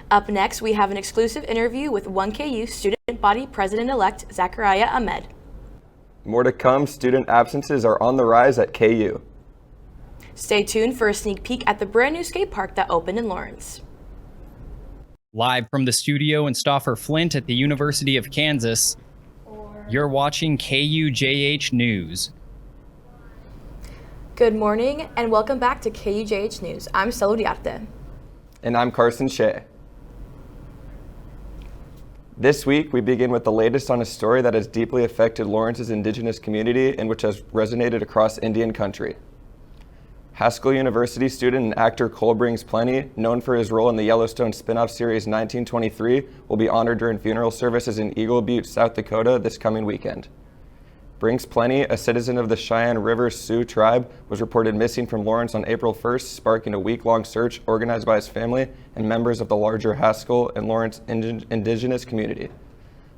Up next, we have an exclusive interview with 1KU Student Body President-elect Zachariah Ahmed. More to come. Student absences are on the rise at KU. Stay tuned for a sneak peek at the brand new skate park that opened in Lawrence. Live from the studio in Stauffer Flint at the University of Kansas, you're watching KUJHNews. Good morning and welcome back to KUJH News. I'm Stella Diarte. And I'm Carson Shea. This week, we begin with the latest on a story that has deeply affected Lawrence's Indigenous community and which has resonated across Indian country. Haskell University student and actor Cole Brings Plenty, known for his role in the Yellowstone spin-off series 1923, will be honored during funeral services in Eagle Butte, South Dakota this coming weekend. Brings Plenty, a citizen of the Cheyenne River Sioux tribe, was reported missing from Lawrence on April 1st, sparking a week-long search organized by his family and members of the larger Haskell and Lawrence Indigenous community.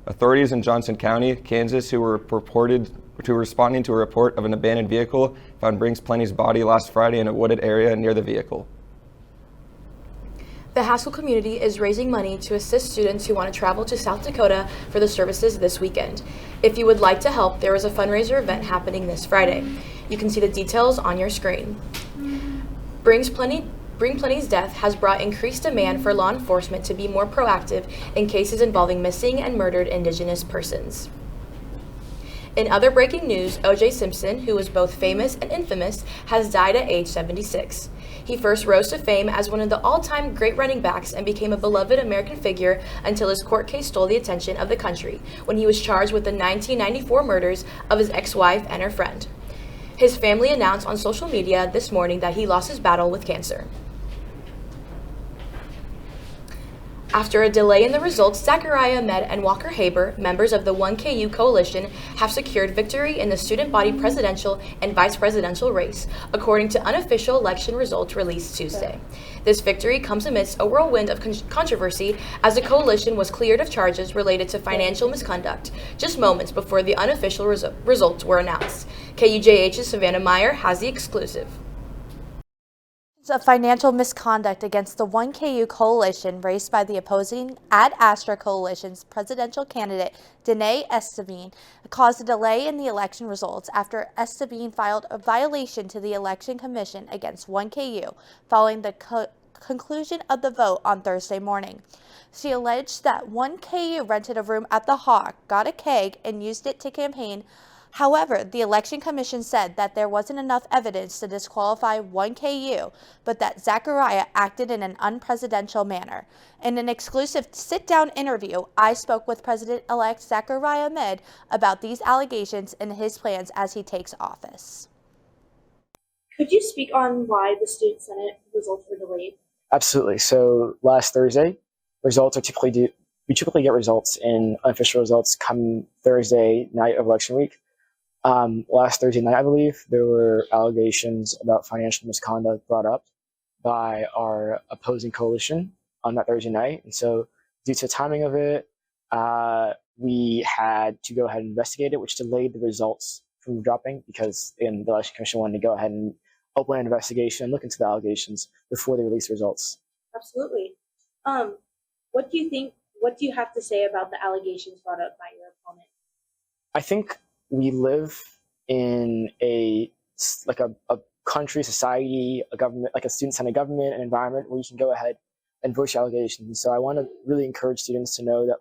Authorities in Johnson County, Kansas, who were responding to a report of an abandoned vehicle, found Brings Plenty's body last Friday in a wooded area near the vehicle. The Haskell community is raising money to assist students who want to travel to South Dakota for the services this weekend. If you would like to help, there is a fundraiser event happening this Friday. You can see the details on your screen. Bring Plenty's death has brought increased demand for law enforcement to be more proactive in cases involving missing and murdered Indigenous persons. In other breaking news, O.J. Simpson, who was both famous and infamous, has died at age 76. He first rose to fame as one of the all-time great running backs and became a beloved American figure until his court case stole the attention of the country when he was charged with the 1994 murders of his ex-wife and her friend. His family announced on social media this morning that he lost his battle with cancer. After a delay in the results, Zachariah Ahmed and Walker Haber, members of the 1KU coalition, have secured victory in the student body presidential and vice presidential race, according to unofficial election results released Tuesday. This victory comes amidst a whirlwind of controversy as the coalition was cleared of charges related to financial misconduct just moments before the unofficial results were announced. KUJH's Savannah Meyer has the exclusive. Of financial misconduct against the 1KU coalition raised by the opposing Ad Astra coalition's presidential candidate Danae Estevin caused a delay in the election results after Estevin filed a violation to the Election Commission against 1KU following the conclusion of the vote on Thursday morning. She alleged that 1KU rented a room at the Hawk, got a keg, and used it to campaign. However, the Election Commission said that there wasn't enough evidence to disqualify 1KU, but that Zachariah acted in an unpresidential manner. In an exclusive sit-down interview, I spoke with President-elect Zachariah Ahmed about these allegations and his plans as he takes office. Could you speak on why the Student Senate results were delayed? Absolutely. So last Thursday, results are we typically get results in unofficial results come Thursday night of election week. Last Thursday night, I believe, there were allegations about financial misconduct brought up by our opposing coalition on that Thursday night. And so due to the timing of it, we had to go ahead and investigate it, which delayed the results from dropping because the Election Commission wanted to go ahead and open an investigation and look into the allegations before they release the results. Absolutely. What do you have to say about the allegations brought up by your opponent? I think we live in a country, society, a government, like a student-centered government, an environment where you can go ahead and voice your allegations. And so I want to really encourage students to know that,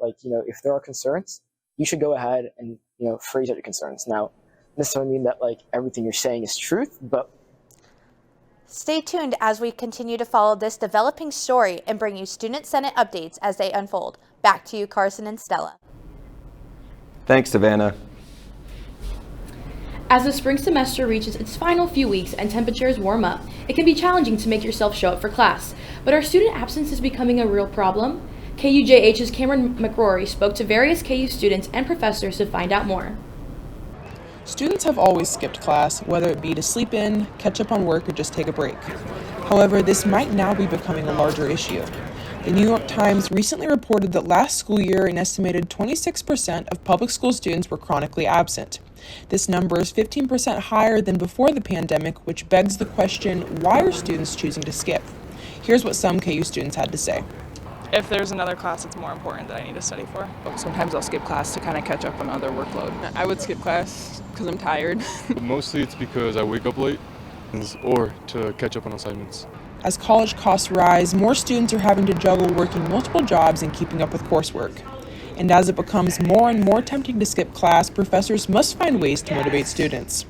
if there are concerns, you should go ahead and, phrase out your concerns. Now, this doesn't mean that, everything you're saying is truth, but Stay tuned as we continue to follow this developing story and bring you Student Senate updates as they unfold. Back to you, Carson and Stella. Thanks, Savannah. As the spring semester reaches its final few weeks and temperatures warm up, it can be challenging to make yourself show up for class. But are student absences becoming a real problem? KUJH's Cameron McRory spoke to various KU students and professors to find out more. Students have always skipped class, whether it be to sleep in, catch up on work, or just take a break. However, this might now be becoming a larger issue. The New York Times recently reported that last school year, an estimated 26% of public school students were chronically absent. This number is 15% higher than before the pandemic, which begs the question, why are students choosing to skip? Here's what some KU students had to say. If there's another class that's more important that I need to study for. Sometimes I'll skip class to kind of catch up on other workload. I would skip class because I'm tired. Mostly it's because I wake up late or to catch up on assignments. As college costs rise, more students are having to juggle working multiple jobs and keeping up with coursework. And as it becomes more and more tempting to skip class, professors must find ways to motivate students.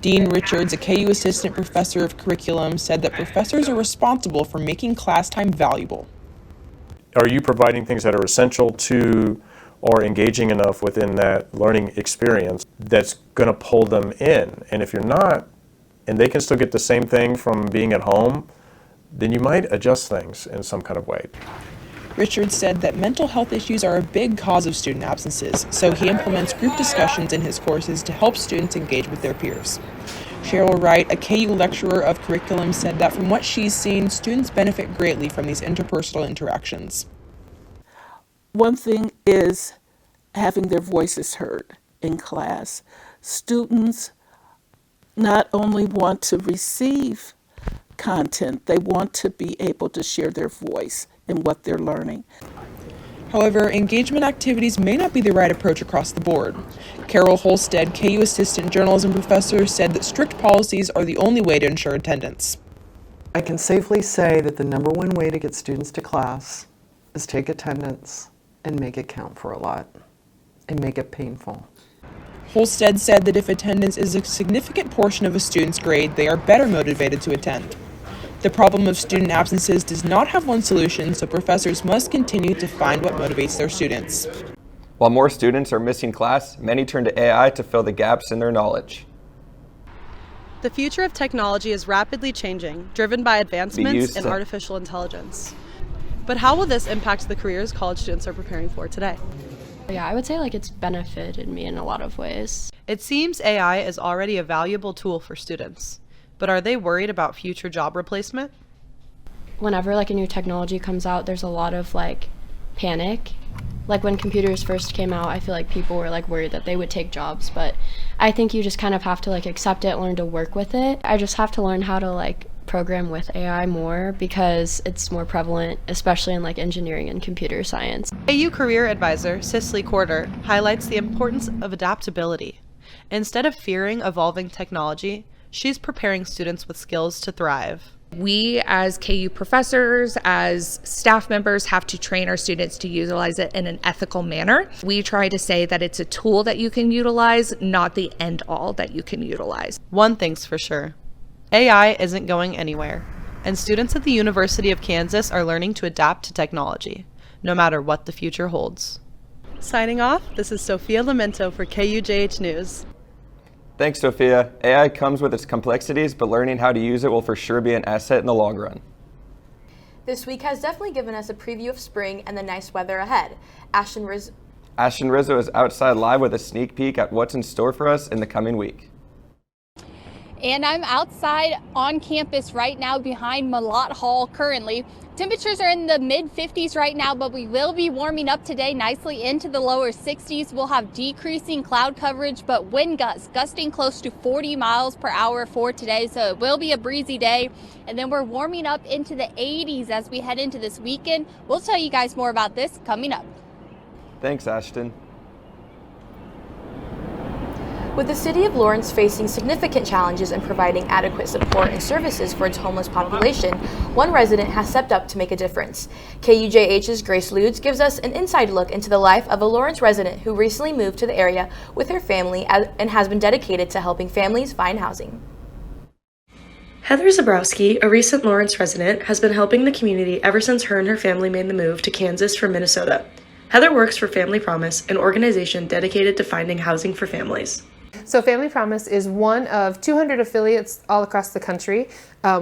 Dean Richards, a KU assistant professor of curriculum, said that professors are responsible for making class time valuable. Are you providing things that are essential to or engaging enough within that learning experience that's going to pull them in? And if you're not, and they can still get the same thing from being at home, then you might adjust things in some kind of way. Richards said that mental health issues are a big cause of student absences, so he implements group discussions in his courses to help students engage with their peers. Cheryl Wright, a KU lecturer of curriculum, said that from what she's seen, students benefit greatly from these interpersonal interactions. One thing is having their voices heard in class. Students not only want to receive content, they want to be able to share their voice in what they're learning. However, engagement activities may not be the right approach across the board. Carol Holstead, KU assistant journalism professor, said that strict policies are the only way to ensure attendance. I can safely say that the number one way to get students to class is take attendance and make it count for a lot and make it painful. Holstead said that if attendance is a significant portion of a student's grade, they are better motivated to attend. The problem of student absences does not have one solution, so professors must continue to find what motivates their students. While more students are missing class, many turn to AI to fill the gaps in their knowledge. The future of technology is rapidly changing, driven by advancements in artificial intelligence. But how will this impact the careers college students are preparing for today? Yeah, I would say it's benefited me in a lot of ways. It seems AI is already a valuable tool for students, but are they worried about future job replacement? Whenever a new technology comes out, there's a lot of panic. When computers first came out, I feel like people were worried that they would take jobs, but I think you just kind of have to accept it, learn to work with it. I just have to learn how to program with AI more because it's more prevalent, especially in engineering and computer science. KU career advisor Cicely Corder highlights the importance of adaptability. Instead of fearing evolving technology, she's preparing students with skills to thrive. We as KU professors, as staff members, have to train our students to utilize it in an ethical manner. We try to say that it's a tool that you can utilize, not the end all that you can utilize. One thing's for sure, AI isn't going anywhere, and students at the University of Kansas are learning to adapt to technology, no matter what the future holds. Signing off, this is Sophia Lamento for KUJHNews. Thanks, Sophia. AI comes with its complexities, but learning how to use it will for sure be an asset in the long run. This week has definitely given us a preview of spring and the nice weather ahead. Ashton Rizzo is outside live with a sneak peek at what's in store for us in the coming week. And I'm outside on campus right now behind Malott Hall currently. Temperatures are in the mid-50s right now, but we will be warming up today nicely into the lower 60s. We'll have decreasing cloud coverage, but wind gusts gusting close to 40 miles per hour for today. So it will be a breezy day. And then we're warming up into the 80s as we head into this weekend. We'll tell you guys more about this coming up. Thanks, Ashton. With the city of Lawrence facing significant challenges in providing adequate support and services for its homeless population, one resident has stepped up to make a difference. KUJH's Grace Ludes gives us an inside look into the life of a Lawrence resident who recently moved to the area with her family and has been dedicated to helping families find housing. Heather Zabrowski, a recent Lawrence resident, has been helping the community ever since her and her family made the move to Kansas from Minnesota. Heather works for Family Promise, an organization dedicated to finding housing for families. So Family Promise is one of 200 affiliates all across the country.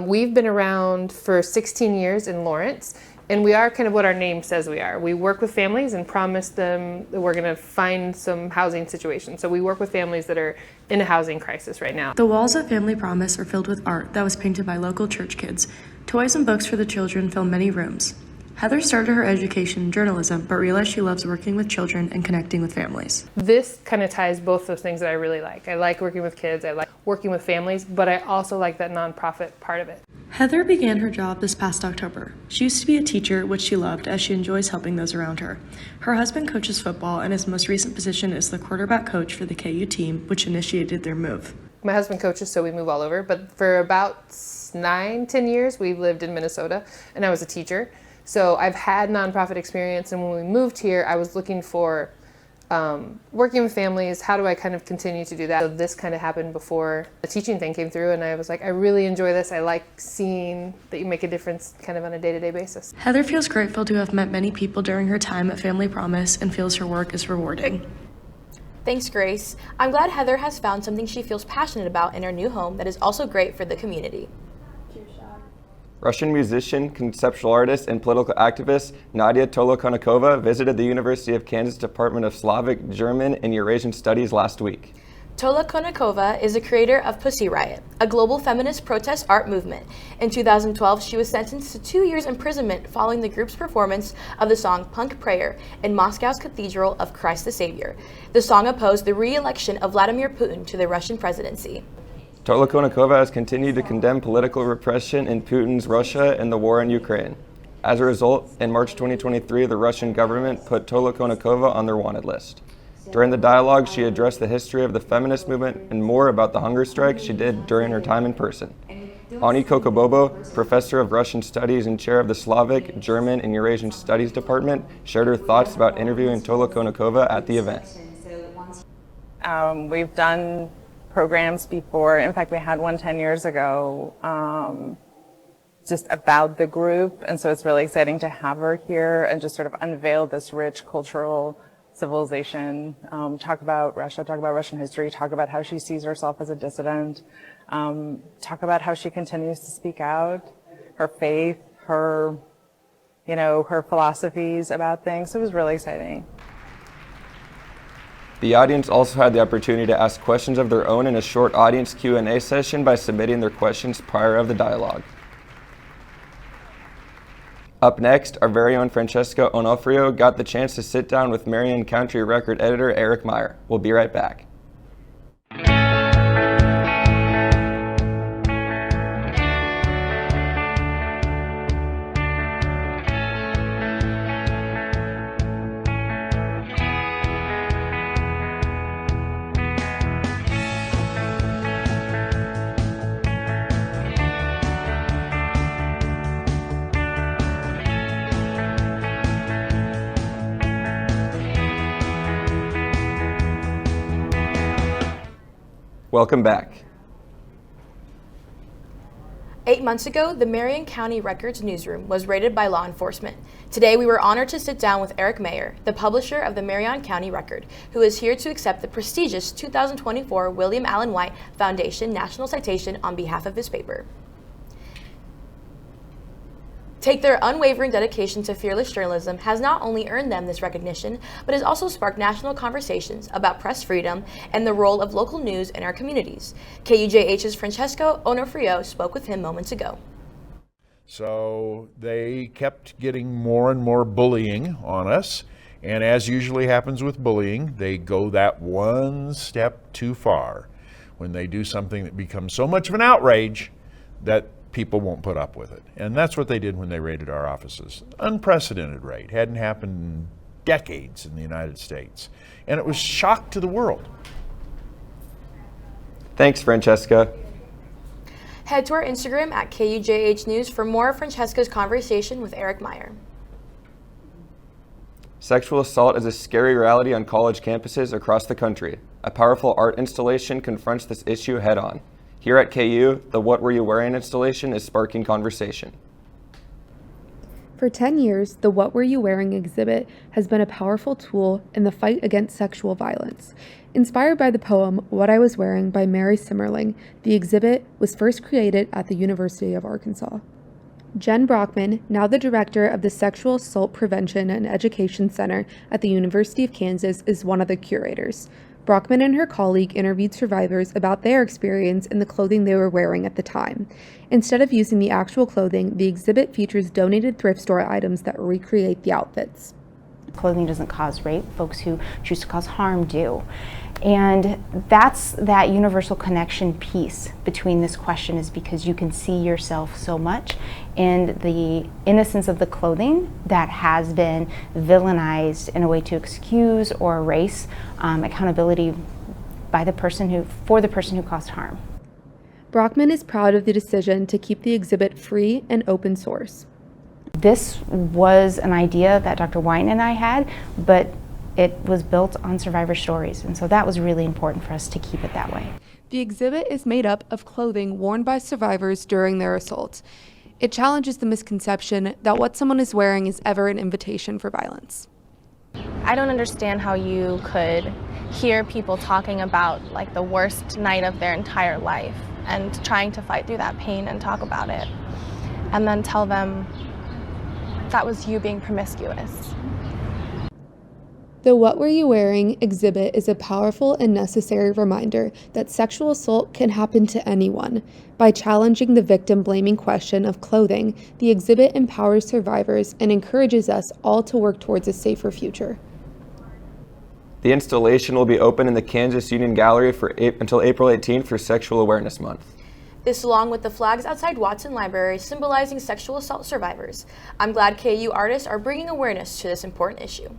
We've been around for 16 years in Lawrence, and we are kind of what our name says we are. We work with families and promise them that we're going to find some housing situations. So we work with families that are in a housing crisis right now. The walls at Family Promise are filled with art that was painted by local church kids. Toys and books for the children fill many rooms. Heather started her education in journalism, but realized she loves working with children and connecting with families. This kind of ties both those things that I really like. I like working with kids. I like working with families, but I also like that nonprofit part of it. Heather began her job this past October. She used to be a teacher, which she loved, as she enjoys helping those around her. Her husband coaches football, and his most recent position is the quarterback coach for the KU team, which initiated their move. My husband coaches, so we move all over, but for about 9-10 years, we lived in Minnesota, and I was a teacher. So I've had nonprofit experience, and when we moved here, I was looking for working with families. How do I kind of continue to do that? So this kind of happened before the teaching thing came through, and I was like, I really enjoy this. I like seeing that you make a difference kind of on a day-to-day basis. Heather feels grateful to have met many people during her time at Family Promise and feels her work is rewarding. Thanks, Grace. I'm glad Heather has found something she feels passionate about in her new home that is also great for the community. Russian musician, conceptual artist, and political activist Nadia Tolokonnikova visited the University of Kansas Department of Slavic, German, and Eurasian Studies last week. Tolokonnikova is the creator of Pussy Riot, a global feminist protest art movement. In 2012, she was sentenced to 2 years imprisonment following the group's performance of the song Punk Prayer in Moscow's Cathedral of Christ the Savior. The song opposed the re-election of Vladimir Putin to the Russian presidency. Tolokonnikova has continued to condemn political repression in Putin's Russia and the war in Ukraine. As a result, in March 2023, the Russian government put Tolokonnikova on their wanted list. During the dialogue, she addressed the history of the feminist movement and more about the hunger strike she did during her time in person. Ani Kokobobo, professor of Russian studies and chair of the Slavic, German, and Eurasian Studies Department, shared her thoughts about interviewing Tolokonnikova at the event. We've done programs before. In fact, we had one 10 years ago just about the group, and so it's really exciting to have her here and just sort of unveil this rich cultural civilization, talk about Russia, talk about Russian history, talk about how she sees herself as a dissident, talk about how she continues to speak out, her faith, her philosophies about things. So it was really exciting. The audience also had the opportunity to ask questions of their own in a short audience Q&A session by submitting their questions prior of the dialogue. Up next, our very own Francesca Onofrio got the chance to sit down with Marion County Record editor Eric Meyer. We'll be right back. Welcome back. 8 months ago, the Marion County Record's newsroom was raided by law enforcement. Today, we were honored to sit down with Eric Meyer, the publisher of the Marion County Record, who is here to accept the prestigious 2024 William Allen White Foundation National Citation on behalf of his paper. Take their unwavering dedication to fearless journalism has not only earned them this recognition, but has also sparked national conversations about press freedom and the role of local news in our communities. KUJH's Francesca Onofrio spoke with him moments ago. So they kept getting more and more bullying on us, and as usually happens with bullying, they go that one step too far when they do something that becomes so much of an outrage that people won't put up with it. And that's what they did when they raided our offices. Unprecedented raid. Hadn't happened in decades in the United States. And it was shock to the world. Thanks, Francesca. Head to our Instagram at KUJHNews for more of Francesca's conversation with Eric Meyer. Sexual assault is a scary reality on college campuses across the country. A powerful art installation confronts this issue head on. Here at KU, the What Were You Wearing installation is sparking conversation. For 10 years, the What Were You Wearing exhibit has been a powerful tool in the fight against sexual violence. Inspired by the poem What I Was Wearing by Mary Simmerling, the exhibit was first created at the University of Arkansas. Jen Brockman, now the director of the Sexual Assault Prevention and Education Center at the University of Kansas, is one of the curators. Brockman and her colleague interviewed survivors about their experience in the clothing they were wearing at the time. Instead of using the actual clothing, the exhibit features donated thrift store items that recreate the outfits. Clothing doesn't cause rape. Folks who choose to cause harm do. And that's that universal connection piece between this question, is because you can see yourself so much in the innocence of the clothing that has been villainized in a way to excuse or erase accountability by the person for the person who caused harm. Brockman is proud of the decision to keep the exhibit free and open source. This was an idea that Dr. White and I had, but it was built on survivor stories, and so that was really important for us to keep it that way. The exhibit is made up of clothing worn by survivors during their assault. It challenges the misconception that what someone is wearing is ever an invitation for violence. I don't understand how you could hear people talking about like the worst night of their entire life and trying to fight through that pain and talk about it, and then tell them that was you being promiscuous. The What Were You Wearing exhibit is a powerful and necessary reminder that sexual assault can happen to anyone. By challenging the victim-blaming question of clothing, the exhibit empowers survivors and encourages us all to work towards a safer future. The installation will be open in the Kansas Union Gallery until April 18th for Sexual Awareness Month. This along with the flags outside Watson Library symbolizing sexual assault survivors. I'm glad KU artists are bringing awareness to this important issue.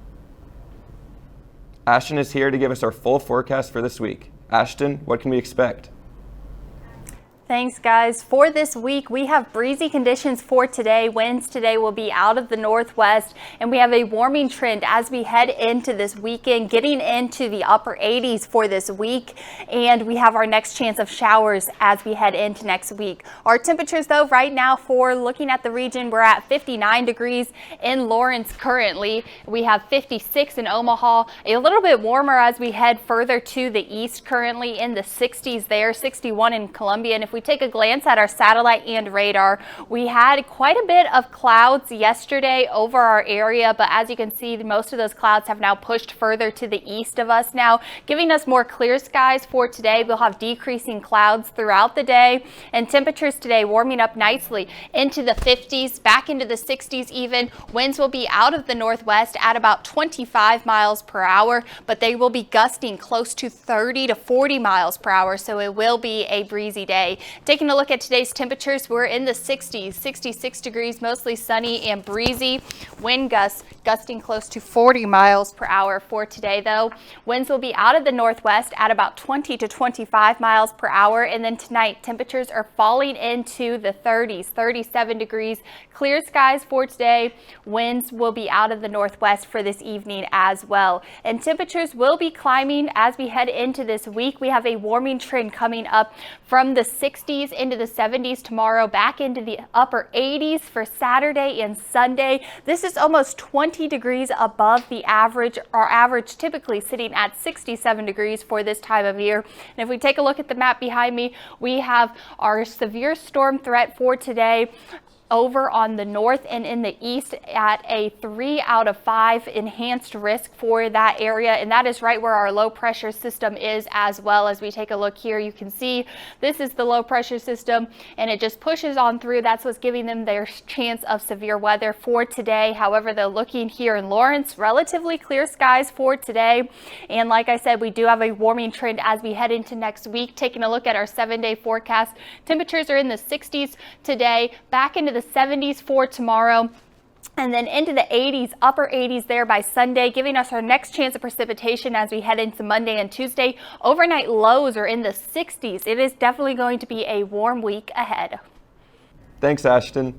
Ashton is here to give us our full forecast for this week. Ashton, what can we expect? Thanks, guys. For this week, we have breezy conditions for today. Winds today will be out of the northwest, and we have a warming trend as we head into this weekend, getting into the upper 80s for this week, and we have our next chance of showers as we head into next week. Our temperatures, though, right now for looking at the region, we're at 59 degrees in Lawrence currently. We have 56 in Omaha, a little bit warmer as we head further to the east, currently in the 60s there, 61 in Columbia. And if we take a glance at our satellite and radar, we had quite a bit of clouds yesterday over our area, but as you can see, most of those clouds have now pushed further to the east of us now, giving us more clear skies for today. We'll have decreasing clouds throughout the day, and temperatures today warming up nicely into the 50s, back into the 60s even. Winds will be out of the northwest at about 25 miles per hour, but they will be gusting close to 30 to 40 miles per hour, so it will be a breezy day. Taking a look at today's temperatures, we're in the 60s, 66 degrees, mostly sunny and breezy. Wind gusts gusting close to 40 miles per hour for today, though. Winds will be out of the northwest at about 20 to 25 miles per hour. And then tonight, temperatures are falling into the 30s, 37 degrees. Clear skies for today. Winds will be out of the northwest for this evening as well. And temperatures will be climbing as we head into this week. We have a warming trend coming up from the 60s into the 70s tomorrow, back into the upper 80s for Saturday and Sunday. This is almost 20 degrees above the average, our average typically sitting at 67 degrees for this time of year. And if we take a look at the map behind me, we have our severe storm threat for today over on the north and in the east at a 3 out of 5 enhanced risk for that area, and that is right where our low pressure system is as well. As we take a look here, you can see this is the low pressure system and it just pushes on through. That's what's giving them their chance of severe weather for today. However, they're looking here in Lawrence, relatively clear skies for today, and like I said, we do have a warming trend as we head into next week. Taking a look at our 7-day forecast, temperatures are in the 60s today, back into the 70s for tomorrow, and then into the 80s, upper 80s there by Sunday, giving us our next chance of precipitation as we head into Monday and Tuesday. Overnight lows are in the 60s. It is definitely going to be a warm week ahead. Thanks, Ashton.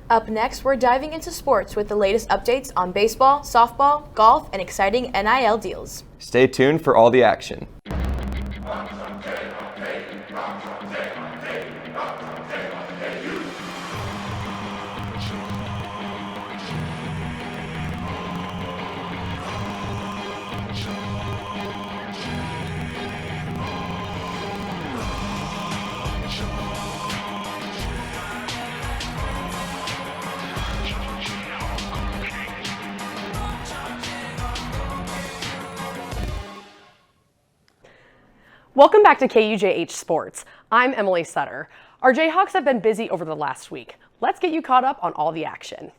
Up next, we're diving into sports with the latest updates on baseball, softball, golf, and exciting NIL deals. Stay tuned for all the action. Welcome back to KUJH Sports. I'm Emily Sutter. Our Jayhawks have been busy over the last week. Let's get you caught up on all the action.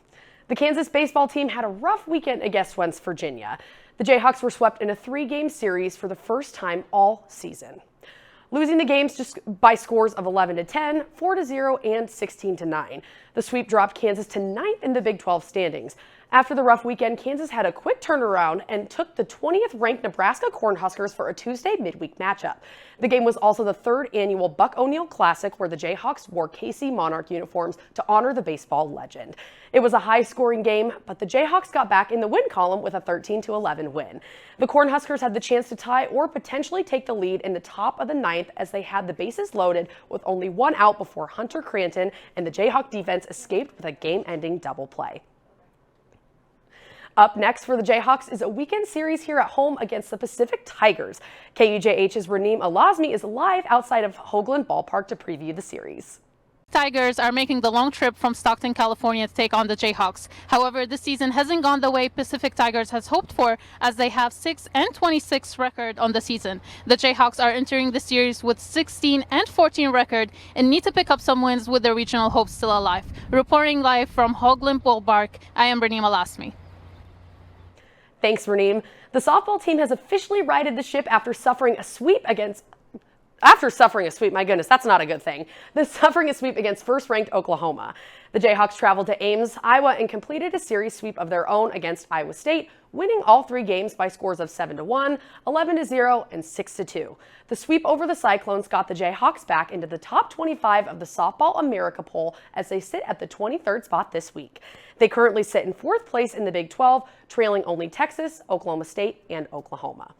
The Kansas baseball team had a rough weekend against West Virginia. The Jayhawks were swept in a 3-game series for the first time all season, losing the games just by scores of 11-10, 4-0, and 16-9. The sweep dropped Kansas to 9th in the Big 12 standings. After the rough weekend, Kansas had a quick turnaround and took the 20th ranked Nebraska Cornhuskers for a Tuesday midweek matchup. The game was also the 3rd annual Buck O'Neil Classic, where the Jayhawks wore KC Monarch uniforms to honor the baseball legend. It was a high-scoring game, but the Jayhawks got back in the win column with a 13-11 win. The Cornhuskers had the chance to tie or potentially take the lead in the top of the 9th as they had the bases loaded with only 1 out before Hunter Cranton and the Jayhawk defense escaped with a game-ending double play. Up next for the Jayhawks is a weekend series here at home against the Pacific Tigers. KUJH's Raneem Alazmi is live outside of Hoagland Ballpark to preview the series. Tigers are making the long trip from Stockton, California to take on the Jayhawks. However, this season hasn't gone the way Pacific Tigers has hoped for, as they have 6-26 record on the season. The Jayhawks are entering the series with 16-14 record and need to pick up some wins with their regional hopes still alive. Reporting live from Hoagland Ballpark, I am Raneem Alazmi. Thanks, Raneem. The softball team has officially righted the ship after suffering a sweep, my goodness, that's not a good thing. Suffering a sweep against first-ranked Oklahoma. The Jayhawks traveled to Ames, Iowa, and completed a series sweep of their own against Iowa State, winning all 3 games by scores of 7-1, 11-0, and 6-2. The sweep over the Cyclones got the Jayhawks back into the top 25 of the Softball America poll as they sit at the 23rd spot this week. They currently sit in 4th place in the Big 12, trailing only Texas, Oklahoma State, and Oklahoma.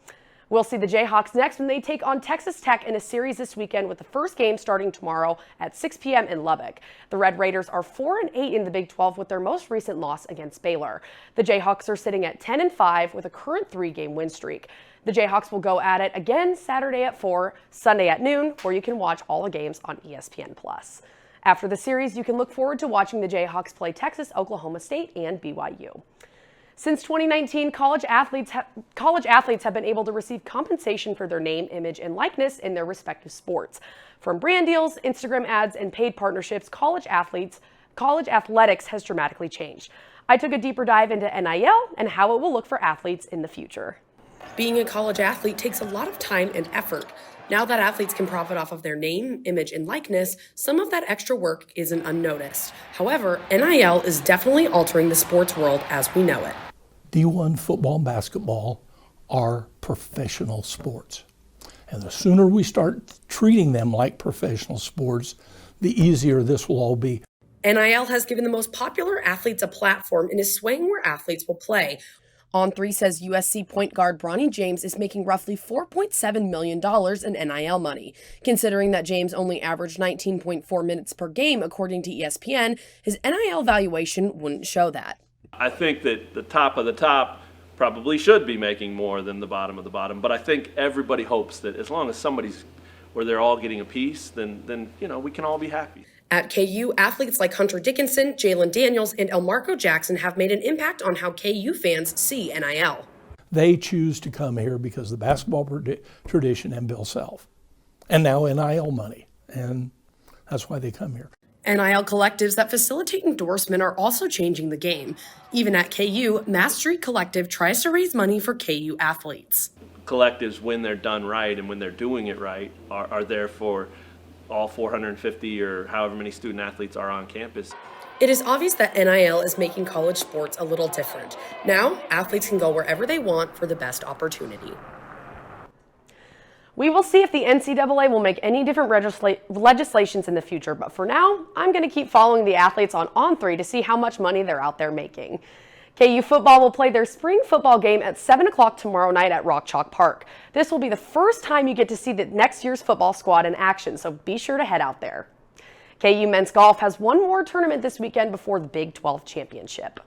We'll see the Jayhawks next when they take on Texas Tech in a series this weekend, with the first game starting tomorrow at 6 p.m. in Lubbock. The Red Raiders are 4-8 in the Big 12 with their most recent loss against Baylor. The Jayhawks are sitting at 10-5 with a current 3-game win streak. The Jayhawks will go at it again Saturday at 4, Sunday at noon, where you can watch all the games on ESPN+. After the series, you can look forward to watching the Jayhawks play Texas, Oklahoma State, and BYU. Since 2019, college athletes have been able to receive compensation for their name, image, and likeness in their respective sports. From brand deals, Instagram ads, and paid partnerships, college athletics has dramatically changed. I took a deeper dive into NIL and how it will look for athletes in the future. Being a college athlete takes a lot of time and effort. Now that athletes can profit off of their name, image, and likeness, some of that extra work isn't unnoticed. However, NIL is definitely altering the sports world as we know it. D1 football and basketball are professional sports. And the sooner we start treating them like professional sports, the easier this will all be. NIL has given the most popular athletes a platform and is swaying where athletes will play. On3 says USC point guard Bronny James is making roughly $4.7 million in NIL money. Considering that James only averaged 19.4 minutes per game, according to ESPN, his NIL valuation wouldn't show that. I think that the top of the top probably should be making more than the bottom of the bottom, but I think everybody hopes that as long as somebody's where they're all getting a piece, then we can all be happy. At KU, athletes like Hunter Dickinson, Jalen Daniels, and Elmarco Jackson have made an impact on how KU fans see NIL. They choose to come here because of the basketball tradition and Bill Self, and now NIL money, and that's why they come here. NIL collectives that facilitate endorsement are also changing the game. Even at KU, Mass Street Collective tries to raise money for KU athletes. Collectives, when they're done right and when they're doing it right, are there for all 450 or however many student athletes are on campus. It is obvious that NIL is making college sports a little different. Now, athletes can go wherever they want for the best opportunity. We will see if the NCAA will make any different legislations in the future, but for now, I'm going to keep following the athletes on On3 to see how much money they're out there making. KU football will play their spring football game at 7 o'clock tomorrow night at Rock Chalk Park. This will be the first time you get to see the next year's football squad in action, so be sure to head out there. KU men's golf has one more tournament this weekend before the Big 12 championship.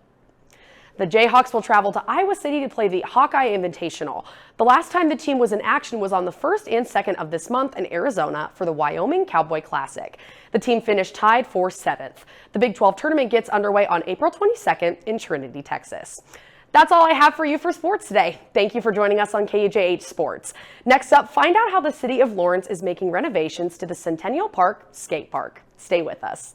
The Jayhawks will travel to Iowa City to play the Hawkeye Invitational. The last time the team was in action was on the 1st and 2nd of this month in Arizona for the Wyoming Cowboy Classic. The team finished tied for 7th. The Big 12 tournament gets underway on April 22nd in Trinity, Texas. That's all I have for you for sports today. Thank you for joining us on KUJH Sports. Next up, find out how the city of Lawrence is making renovations to the Centennial Park Skate Park. Stay with us.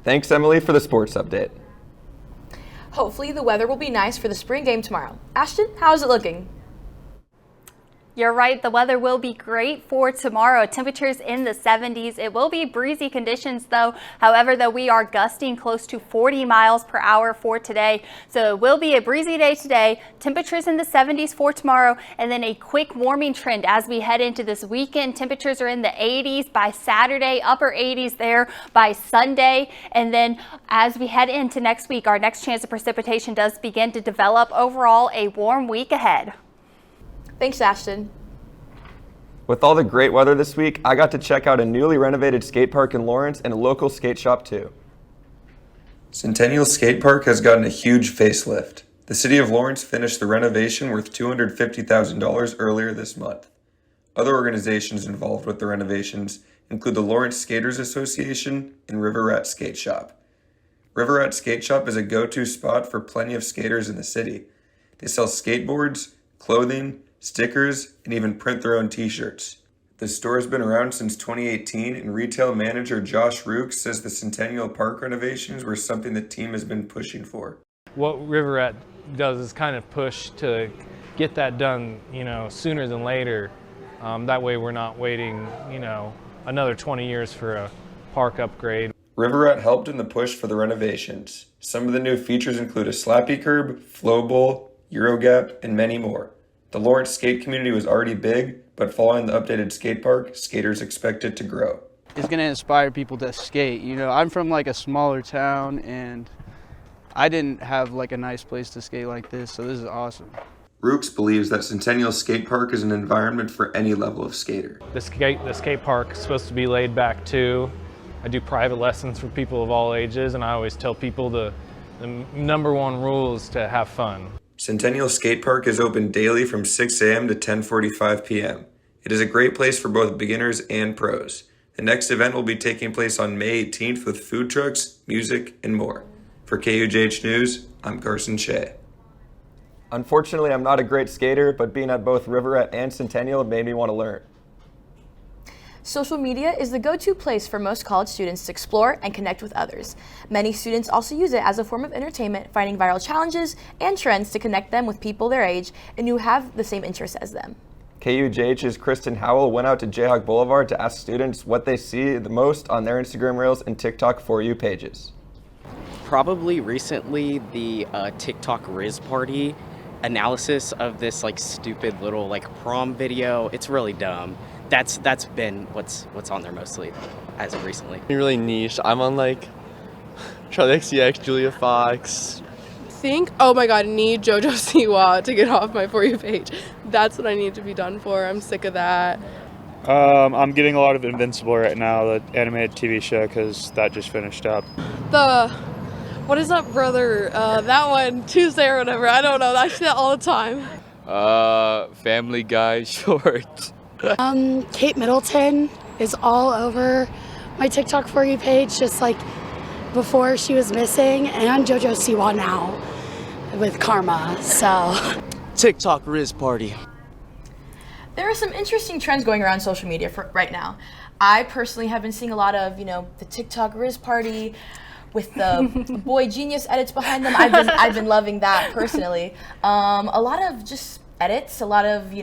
Thanks, Emily, for the sports update. Hopefully the weather will be nice for the spring game tomorrow. Ashton, how is it looking? You're right, the weather will be great for tomorrow. Temperatures in the 70s. It will be breezy conditions though. However, though, we are gusting close to 40 miles per hour for today. So it will be a breezy day today. Temperatures in the 70s for tomorrow, and then a quick warming trend as we head into this weekend. Temperatures are in the 80s by Saturday, upper 80s there by Sunday. And then as we head into next week, our next chance of precipitation does begin to develop. Overall, a warm week ahead. Thanks, Ashton. With all the great weather this week, I got to check out a newly renovated skate park in Lawrence and a local skate shop too. Centennial Skate Park has gotten a huge facelift. The city of Lawrence finished the renovation worth $250,000 earlier this month. Other organizations involved with the renovations include the Lawrence Skaters Association and River Rat Skate Shop. River Rat Skate Shop is a go-to spot for plenty of skaters in the city. They sell skateboards, clothing, stickers, and even print their own t-shirts. The store has been around since 2018, and retail manager Josh Rook says the Centennial Park renovations were something the team has been pushing for. What River Rat does is kind of push to get that done, sooner than later. That way we're not waiting, another 20 years for a park upgrade. River Rat helped in the push for the renovations. Some of the new features include a slappy curb, flow bowl, Eurogap, and many more. The Lawrence skate community was already big, but following the updated skate park, skaters expect it to grow. It's going to inspire people to skate. I'm from a smaller town, and I didn't have a nice place to skate like this, so this is awesome. Rooks believes that Centennial Skate Park is an environment for any level of skater. The skate park is supposed to be laid back too. I do private lessons for people of all ages, and I always tell people the number one rule is to have fun. Centennial Skate Park is open daily from 6 a.m. to 10:45 p.m. It is a great place for both beginners and pros. The next event will be taking place on May 18th with food trucks, music, and more. For KUJH News, I'm Carson Shea. Unfortunately, I'm not a great skater, but being at both River Rat and Centennial made me want to learn. Social media is the go-to place for most college students to explore and connect with others. Many students also use it as a form of entertainment, finding viral challenges and trends to connect them with people their age and who have the same interests as them. KUJH's Kristen Howell went out to Jayhawk Boulevard to ask students what they see the most on their Instagram Reels and TikTok For You pages. Probably recently the TikTok Riz Party analysis of this stupid little prom video. It's really dumb. That's been what's on there mostly as of recently. Really niche. I'm on Charli XCX, Julia Fox. Oh my god, need JoJo Siwa to get off my For You page. That's what I need to be done for. I'm sick of that. I'm getting a lot of Invincible right now, the animated TV show, because that just finished up. What is up, brother? That one, Tuesday or whatever. I don't know. I see that all the time. Family Guy shorts. Kate Middleton is all over my TikTok For You page, just before she was missing, and JoJo Siwa now with Karma, so. TikTok Riz Party. There are some interesting trends going around social media right now. I personally have been seeing a lot of, the TikTok Riz Party with the boy genius edits behind them. I've been loving that personally. A lot of just edits, a lot of,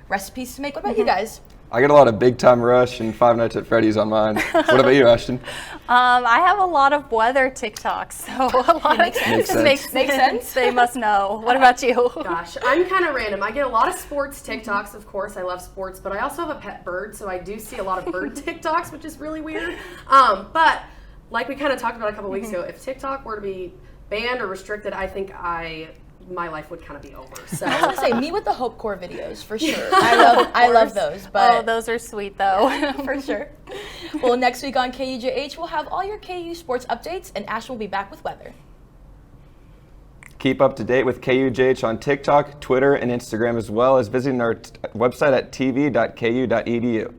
recipes to make. What about you guys? I get a lot of Big Time Rush and Five Nights at Freddy's on mine. What about you, Ashton? I have a lot of weather TikToks, so a lot makes sense. They must know. What about you? Gosh, I'm kind of random. I get a lot of sports TikToks, of course. I love sports, but I also have a pet bird, so I do see a lot of bird TikToks, which is really weird. But like we kind of talked about a couple weeks ago, if TikTok were to be banned or restricted, I think my life would kind of be over. So I was gonna say, me with the Hope Corps videos for sure. I love those. But those are sweet though. For sure. Well, next week on KUJH, we'll have all your KU sports updates, and Ashton will be back with weather. Keep up to date with KUJH on TikTok, Twitter, and Instagram, as well as visiting our website at tv.ku.edu.